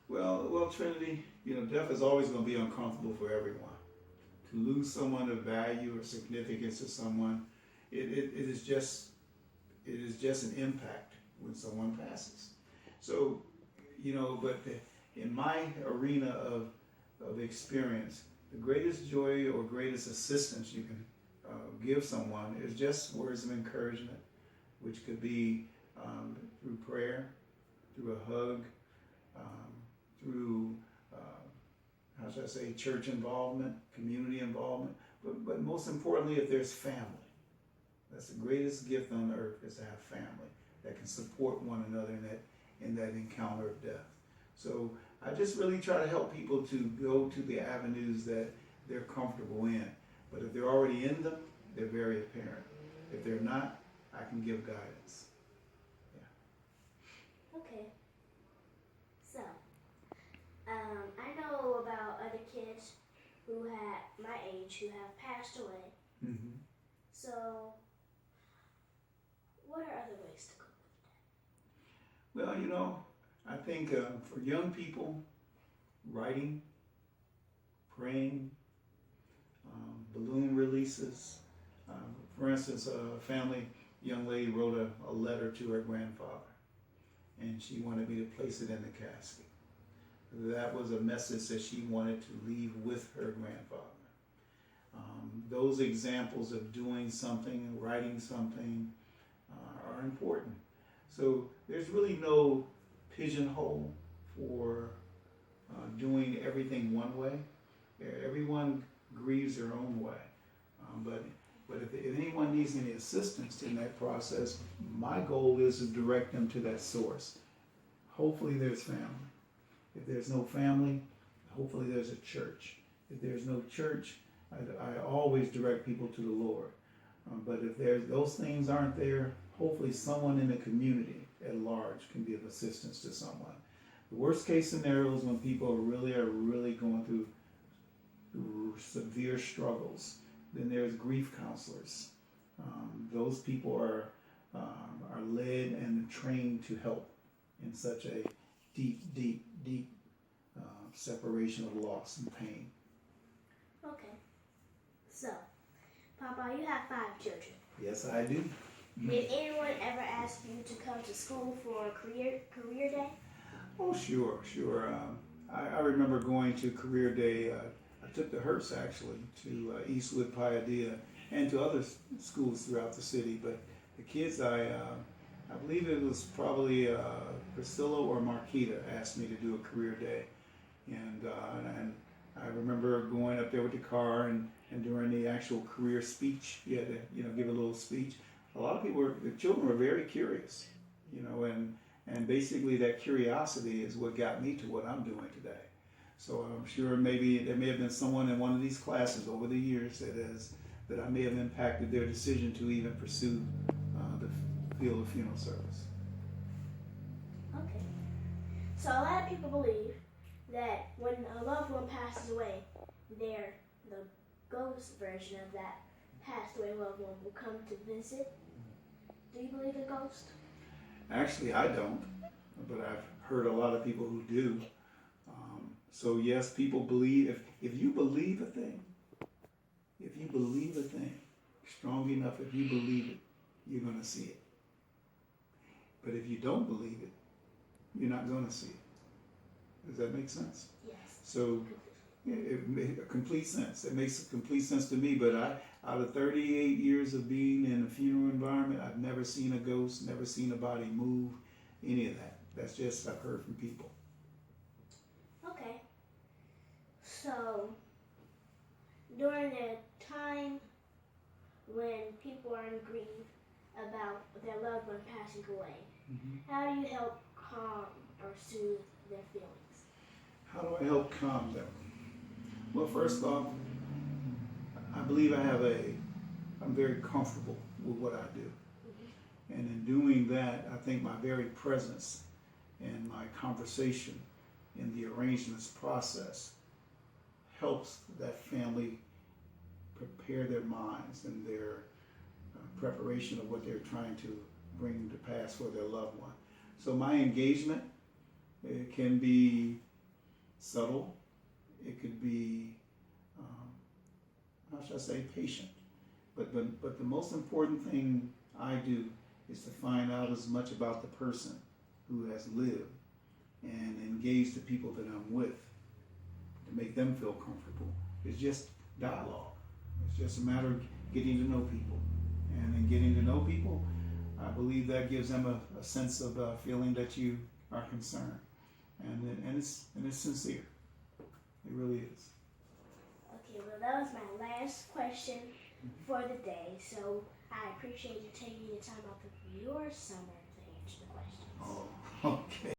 Well, Trinity, death is always going to be uncomfortable for everyone. To lose someone of value or significance to someone, it is just an impact when someone passes. So, but in my arena of experience, the greatest joy or greatest assistance you can give someone is just words of encouragement, which could be through prayer, through a hug, um, through, how should I say, church involvement, community involvement, but most importantly, if there's family. That's the greatest gift on earth, is to have family that can support one another in that encounter of death. So I just really try to help people to go to the avenues that they're comfortable in. But if they're already in them, they're very apparent. If they're not, I can give guidance. Okay. So, I know about other kids who had my age who have passed away. Mm-hmm. So, what are other ways to cope Well, I think for young people, writing, praying, balloon releases. For instance, a family young lady wrote a letter to her grandfather, and she wanted me to place it in the casket. That was a message that she wanted to leave with her grandfather. Those examples of doing something, writing something, are important. So there's really no pigeonhole for doing everything one way. Everyone grieves their own way. But if anyone needs any assistance in that process, my goal is to direct them to that source. Hopefully there's family. If there's no family, hopefully there's a church. If there's no church, I always direct people to the Lord. But if those things aren't there, hopefully someone in the community at large can be of assistance to someone. The worst case scenario is when people are really going through severe struggles. Then there's grief counselors. Those people are led and trained to help in such a deep separation of loss and pain. Okay. So, Papa, you have 5 children. Yes, I do. Did anyone ever ask you to come to school for a career day? Oh, sure. I remember going to career day. I took the Hertz actually to Eastwood, Paideia, and to other schools throughout the city. But the kids, I believe it was probably Priscilla or Marquita asked me to do a career day, and I remember going up there with the car and during the actual career speech, you had to give a little speech. A lot of the children were very curious, and basically that curiosity is what got me to what I'm doing today. So I'm sure maybe there may have been someone in one of these classes over the years that I may have impacted their decision to even pursue the field of funeral service. Okay. So a lot of people believe that when a loved one passes away, the ghost version of that passed away loved one will come to visit. Do you believe in ghosts? Actually, I don't, but I've heard a lot of people who do. So yes, people believe. If you believe a thing strong enough, if you believe it, you're going to see it. But if you don't believe it, you're not going to see it. Does that make sense? Yes. So it makes complete sense. It makes complete sense to me. But out of 38 years of being in a funeral environment, I've never seen a ghost, never seen a body move, any of that. That's just I've heard from people. Okay. So, during the time when people are in grief about their loved one passing away, how do you help calm or soothe their feelings? How do I help calm them? Well, first off, I believe I'm very comfortable with what I do. And in doing that, I think my very presence and my conversation in the arrangements process helps that family prepare their minds and their preparation of what they're trying to bring to pass for their loved one. So my engagement, it can be subtle. It could be, how should I say, patient. But the most important thing I do is to find out as much about the person who has lived and engage the people that I'm with to make them feel comfortable. It's just dialogue. It's just a matter of getting to know people. And in getting to know people, I believe that gives them a sense of feeling that you are concerned. And it's sincere. It really is. Okay, well, that was my last question for the day. So I appreciate you taking the time out of your summer to answer the questions. Oh, okay.